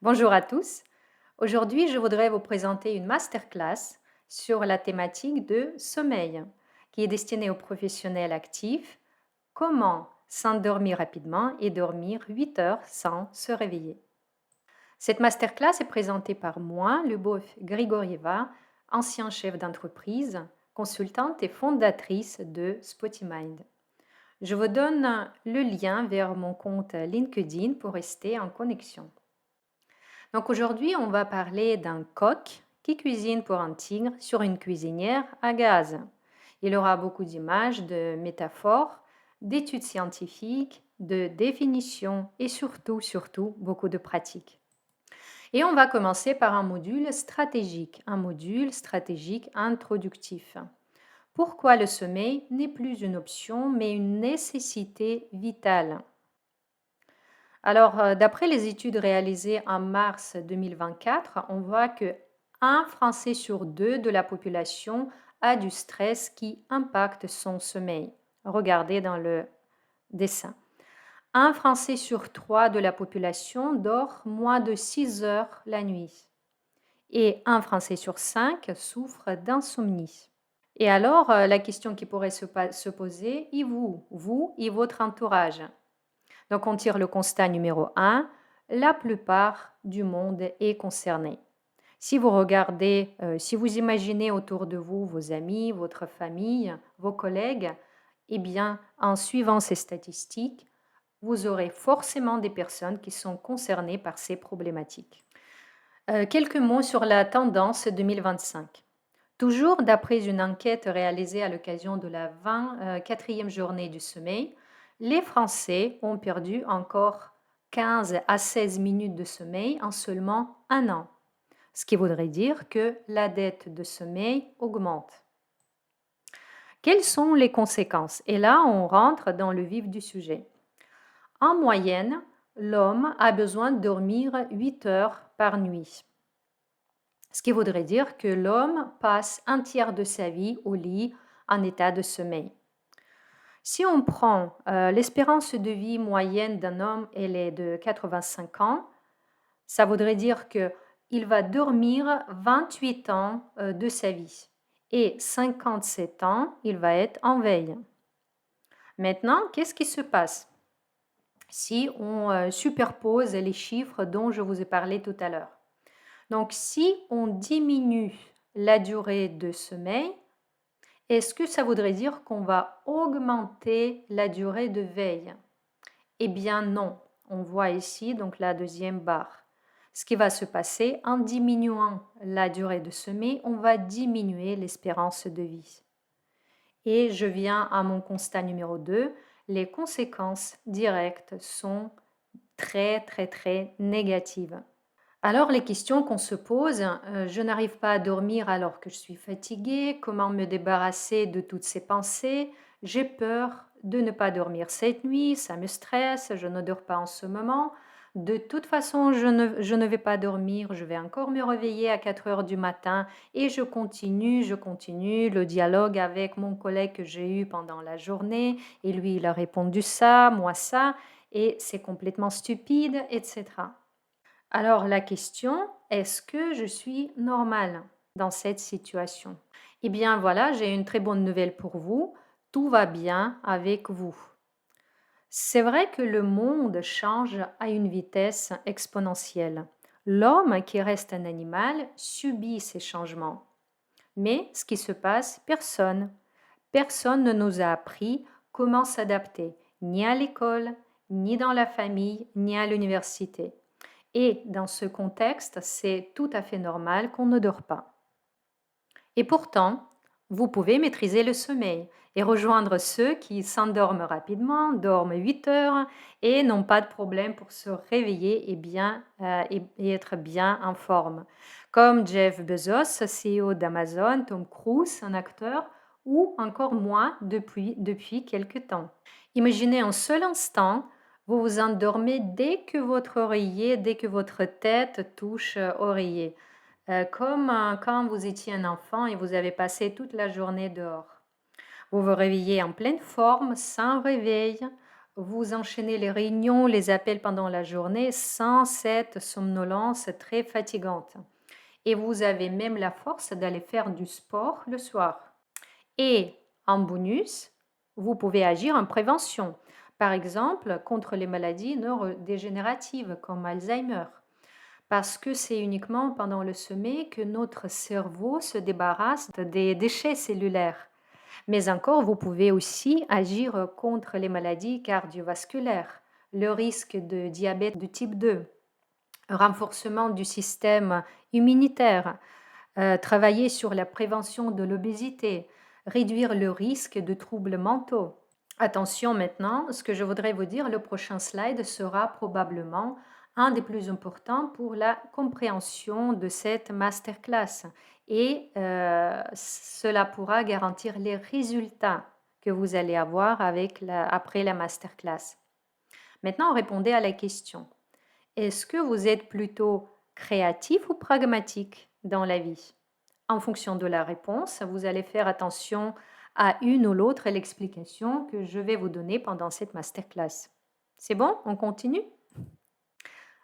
Bonjour à tous. Aujourd'hui, je voudrais vous présenter une masterclass sur la thématique de sommeil, qui est destinée aux professionnels actifs. Comment s'endormir rapidement et dormir 8 heures sans se réveiller. Cette masterclass est présentée par moi, Lyubov Grigorieva, ancien chef d'entreprise, consultante et fondatrice de SpottyMind. Je vous donne le lien vers mon compte LinkedIn pour rester en connexion. Donc aujourd'hui, on va parler d'un coq qui cuisine pour un tigre sur une cuisinière à gaz. Il aura beaucoup d'images, de métaphores, d'études scientifiques, de définitions et surtout, beaucoup de pratiques. Et on va commencer par un module stratégique introductif. Pourquoi le sommeil n'est plus une option mais une nécessité vitale? Alors, d'après les études réalisées en mars 2024, on voit que un Français sur deux de la population a du stress qui impacte son sommeil. Regardez dans le dessin. Un Français sur trois de la population dort moins de 6 heures la nuit. Et un Français sur cinq souffre d'insomnie. Et alors, la question qui pourrait se poser, et vous et votre entourage? Donc on tire le constat numéro 1, la plupart du monde est concerné. Si vous regardez, si vous imaginez autour de vous vos amis, votre famille, vos collègues, eh bien, en suivant ces statistiques, vous aurez forcément des personnes qui sont concernées par ces problématiques. Quelques mots sur la tendance 2025. Toujours d'après une enquête réalisée à l'occasion de la 24e journée du sommeil, les Français ont perdu encore 15 à 16 minutes de sommeil en seulement un an, ce qui voudrait dire que la dette de sommeil augmente. Quelles sont les conséquences? Et là, on rentre dans le vif du sujet. En moyenne, l'homme a besoin de dormir 8 heures par nuit. Ce qui voudrait dire que l'homme passe un tiers de sa vie au lit en état de sommeil. Si on prend l'espérance de vie moyenne d'un homme, elle est de 85 ans, ça voudrait dire qu'il va dormir 28 ans de sa vie et 57 ans, il va être en veille. Maintenant, qu'est-ce qui se passe si on superpose les chiffres dont je vous ai parlé tout à l'heure? Donc, si on diminue la durée de sommeil, est-ce que ça voudrait dire qu'on va augmenter la durée de veille? Eh bien non. On voit ici donc la deuxième barre. Ce qui va se passer en diminuant la durée de sommeil, on va diminuer l'espérance de vie. Et je viens à mon constat numéro 2. Les conséquences directes sont très négatives. Alors les questions qu'on se pose, je n'arrive pas à dormir alors que je suis fatiguée, comment me débarrasser de toutes ces pensées? J'ai peur de ne pas dormir cette nuit, ça me stresse, je ne dors pas en ce moment. De toute façon, je ne vais pas dormir, je vais encore me réveiller à 4 heures du matin et je continue le dialogue avec mon collègue que j'ai eu pendant la journée et lui il a répondu ça, moi ça, et c'est complètement stupide, etc. Alors la question, est-ce que je suis normale dans cette situation? Eh bien voilà, j'ai une très bonne nouvelle pour vous. Tout va bien avec vous. C'est vrai que le monde change à une vitesse exponentielle. L'homme, qui reste un animal, subit ces changements. Mais ce qui se passe, personne ne nous a appris comment s'adapter, ni à l'école, ni dans la famille, ni à l'université. Et dans ce contexte, c'est tout à fait normal qu'on ne dort pas. Et pourtant, vous pouvez maîtriser le sommeil et rejoindre ceux qui s'endorment rapidement, dorment 8 heures et n'ont pas de problème pour se réveiller et être bien en forme. Comme Jeff Bezos, CEO d'Amazon, Tom Cruise, un acteur, ou encore moi depuis quelque temps. Imaginez un seul instant, vous vous endormez dès que votre tête touche oreiller. Comme quand vous étiez un enfant et vous avez passé toute la journée dehors. Vous vous réveillez en pleine forme, sans réveil. Vous enchaînez les réunions, les appels pendant la journée sans cette somnolence très fatigante. Et vous avez même la force d'aller faire du sport le soir. Et en bonus, vous pouvez agir en prévention, par exemple contre les maladies neurodégénératives comme Alzheimer, parce que c'est uniquement pendant le sommeil que notre cerveau se débarrasse des déchets cellulaires. Mais encore, vous pouvez aussi agir contre les maladies cardiovasculaires, le risque de diabète de type 2, renforcement du système immunitaire, travailler sur la prévention de l'obésité, réduire le risque de troubles mentaux. Attention maintenant, ce que je voudrais vous dire, le prochain slide sera probablement un des plus importants pour la compréhension de cette masterclass et cela pourra garantir les résultats que vous allez avoir après la masterclass. Maintenant, répondez à la question. Est-ce que vous êtes plutôt créatif ou pragmatique dans la vie? En fonction de la réponse, vous allez faire attention à une ou l'autre l'explication que je vais vous donner pendant cette masterclass. C'est bon? On continue?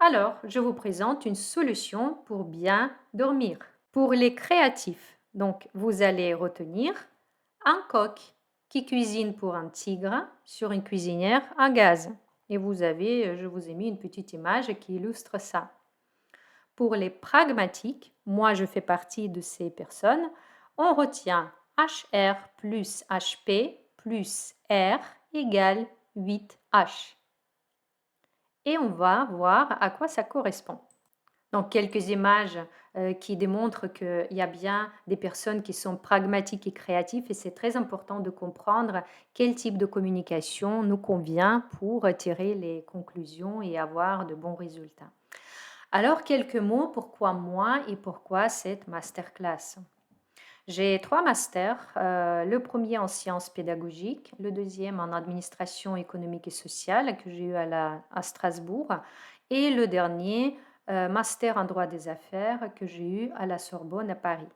Alors, je vous présente une solution pour bien dormir. Pour les créatifs, donc vous allez retenir un coq qui cuisine pour un tigre sur une cuisinière à gaz. Et je vous ai mis une petite image qui illustre ça. Pour les pragmatiques, moi je fais partie de ces personnes, on retient HR plus HP plus R égale 8H. Et on va voir à quoi ça correspond. Donc, quelques images qui démontrent qu'il y a bien des personnes qui sont pragmatiques et créatives et c'est très important de comprendre quel type de communication nous convient pour tirer les conclusions et avoir de bons résultats. Alors, quelques mots, pourquoi moi et pourquoi cette masterclass? J'ai 3 masters, le premier en sciences pédagogiques, le deuxième en administration économique et sociale que j'ai eu à Strasbourg et le dernier, master en droit des affaires que j'ai eu à la Sorbonne à Paris.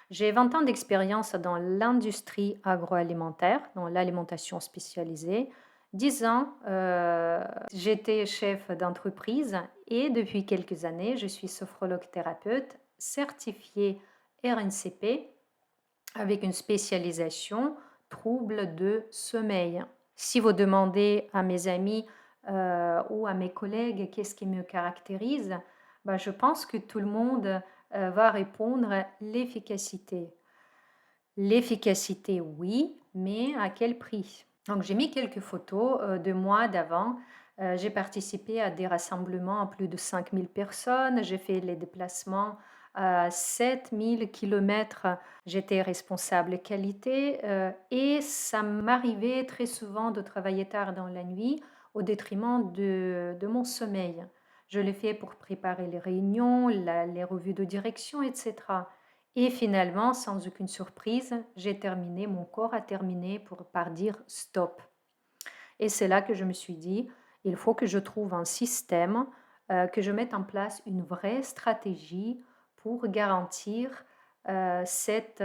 J'ai 20 ans d'expérience dans l'industrie agroalimentaire, dans l'alimentation spécialisée. 10 ans, j'étais chef d'entreprise et depuis quelques années, je suis sophrologue thérapeute certifiée RNCP avec une spécialisation troubles de sommeil. Si vous demandez à mes amis ou à mes collègues qu'est-ce qui me caractérise, je pense que tout le monde va répondre l'efficacité. L'efficacité, oui, mais à quel prix? Donc j'ai mis quelques photos de moi d'avant. J'ai participé à des rassemblements à plus de 5000 personnes. J'ai fait les déplacements à 7000 kilomètres. J'étais responsable qualité et ça m'arrivait très souvent de travailler tard dans la nuit au détriment de mon sommeil. Je l'ai fait pour préparer les réunions, les revues de direction, etc. Et finalement, sans aucune surprise, mon corps a terminé par dire stop. Et c'est là que je me suis dit, il faut que je trouve un système, que je mette en place une vraie stratégie pour garantir cet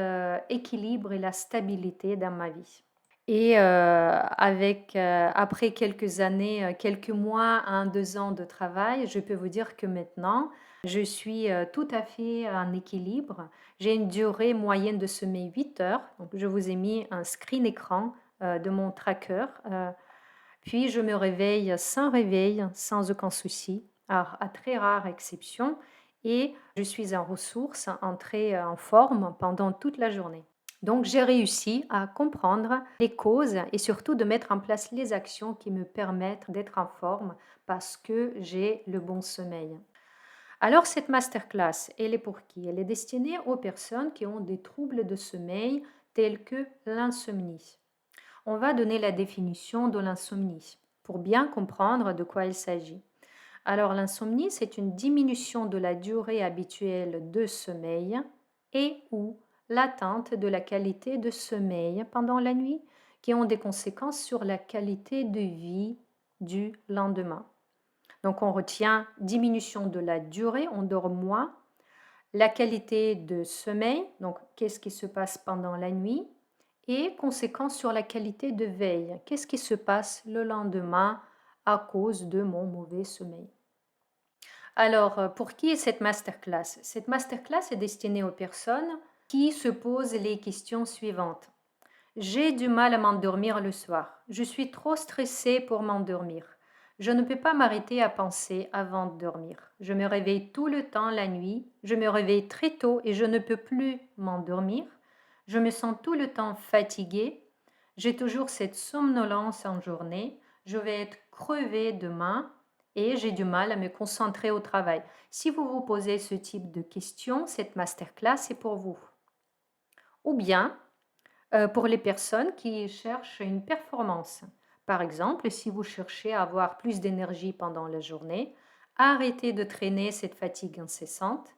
équilibre et la stabilité dans ma vie. Et après quelques années, quelques mois, 1, 2 ans de travail, je peux vous dire que maintenant, je suis tout à fait en équilibre. J'ai une durée moyenne de sommeil 8 heures. Donc, je vous ai mis un screen écran de mon tracker. Puis, je me réveille sans réveil, sans aucun souci, à très rare exception. Et je suis en ressources, en forme pendant toute la journée. Donc, j'ai réussi à comprendre les causes et surtout de mettre en place les actions qui me permettent d'être en forme parce que j'ai le bon sommeil. Alors, cette masterclass, elle est pour qui? Elle est destinée aux personnes qui ont des troubles de sommeil tels que l'insomnie. On va donner la définition de l'insomnie pour bien comprendre de quoi il s'agit. Alors, l'insomnie, c'est une diminution de la durée habituelle de sommeil et ou l'atteinte de la qualité de sommeil pendant la nuit qui ont des conséquences sur la qualité de vie du lendemain. Donc, on retient diminution de la durée, on dort moins, la qualité de sommeil, donc qu'est-ce qui se passe pendant la nuit, et conséquences sur la qualité de veille. Qu'est-ce qui se passe le lendemain à cause de mon mauvais sommeil? Alors, pour qui est cette masterclass? Cette masterclass est destinée aux personnes qui se posent les questions suivantes. J'ai du mal à m'endormir le soir. Je suis trop stressée pour m'endormir. Je ne peux pas m'arrêter à penser avant de dormir. Je me réveille tout le temps la nuit. Je me réveille très tôt et je ne peux plus m'endormir. Je me sens tout le temps fatiguée. J'ai toujours cette somnolence en journée. Je vais être crevée demain et j'ai du mal à me concentrer au travail. Si vous vous posez ce type de questions, cette masterclass est pour vous. Ou bien, pour les personnes qui cherchent une performance. Par exemple, si vous cherchez à avoir plus d'énergie pendant la journée, arrêtez de traîner cette fatigue incessante,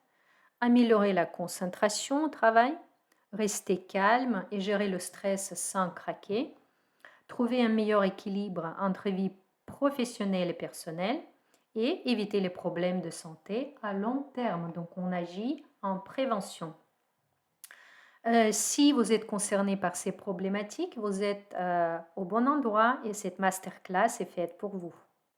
améliorer la concentration au travail, rester calme et gérer le stress sans craquer, trouver un meilleur équilibre entre vie professionnelle et personnelle et éviter les problèmes de santé à long terme. Donc on agit en prévention. Si vous êtes concerné par ces problématiques, vous êtes au bon endroit et cette masterclass est faite pour vous.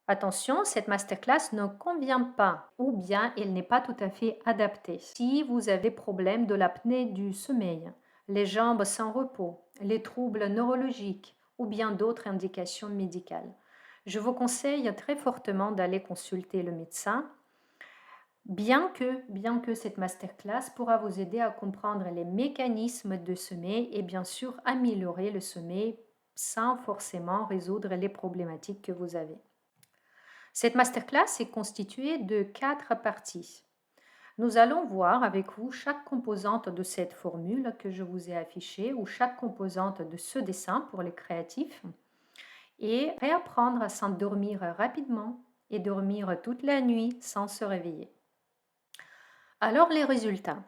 Attention, cette masterclass ne convient pas ou bien elle n'est pas tout à fait adaptée. Si vous avez des problèmes de l'apnée du sommeil, les jambes sans repos, les troubles neurologiques ou bien d'autres indications médicales, je vous conseille très fortement d'aller consulter le médecin. Bien que cette masterclass pourra vous aider à comprendre les mécanismes de sommeil et bien sûr améliorer le sommeil sans forcément résoudre les problématiques que vous avez. Cette masterclass est constituée de 4 parties. Nous allons voir avec vous chaque composante de cette formule que je vous ai affichée ou chaque composante de ce dessin pour les créatifs et réapprendre à s'endormir rapidement et dormir toute la nuit sans se réveiller. Alors les résultats.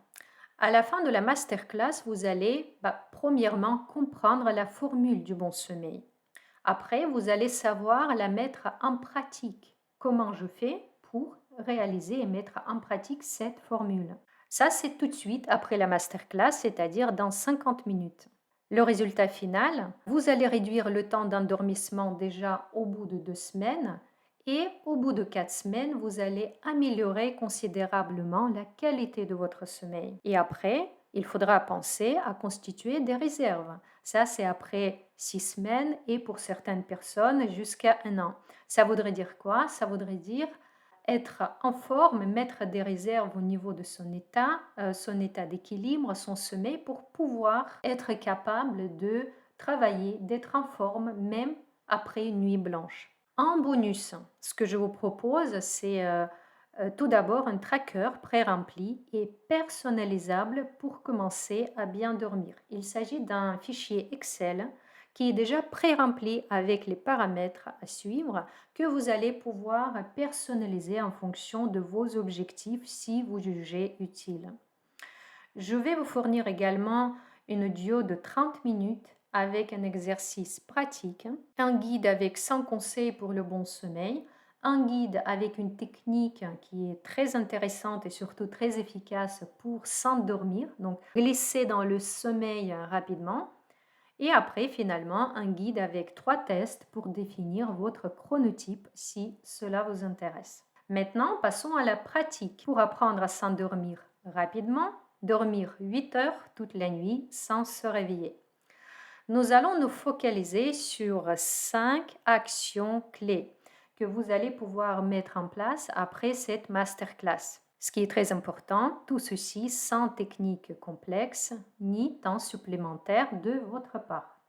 À la fin de la masterclass, vous allez premièrement comprendre la formule du bon sommeil. Après, vous allez savoir la mettre en pratique. Comment je fais pour réaliser et mettre en pratique cette formule? Ça, c'est tout de suite après la masterclass, c'est-à-dire dans 50 minutes. Le résultat final, vous allez réduire le temps d'endormissement déjà au bout de 2 semaines et au bout de 4 semaines, vous allez améliorer considérablement la qualité de votre sommeil. Et après, il faudra penser à constituer des réserves. Ça, c'est après 6 semaines et pour certaines personnes jusqu'à 1 an. Ça voudrait dire quoi? Ça voudrait dire être en forme, mettre des réserves au niveau de son état d'équilibre, son sommeil pour pouvoir être capable de travailler, d'être en forme même après une nuit blanche. En bonus, ce que je vous propose, c'est tout d'abord un tracker pré-rempli et personnalisable pour commencer à bien dormir. Il s'agit d'un fichier Excel qui est déjà pré-rempli avec les paramètres à suivre que vous allez pouvoir personnaliser en fonction de vos objectifs si vous jugez utile. Je vais vous fournir également une duo de 30 minutes avec un exercice pratique, un guide avec 100 conseils pour le bon sommeil, un guide avec une technique qui est très intéressante et surtout très efficace pour s'endormir, donc glisser dans le sommeil rapidement. Et après, finalement, un guide avec 3 tests pour définir votre chronotype si cela vous intéresse. Maintenant, passons à la pratique pour apprendre à s'endormir rapidement, dormir 8 heures toute la nuit sans se réveiller. Nous allons nous focaliser sur 5 actions clés que vous allez pouvoir mettre en place après cette masterclass. Ce qui est très important, tout ceci sans technique complexe ni temps supplémentaire de votre part.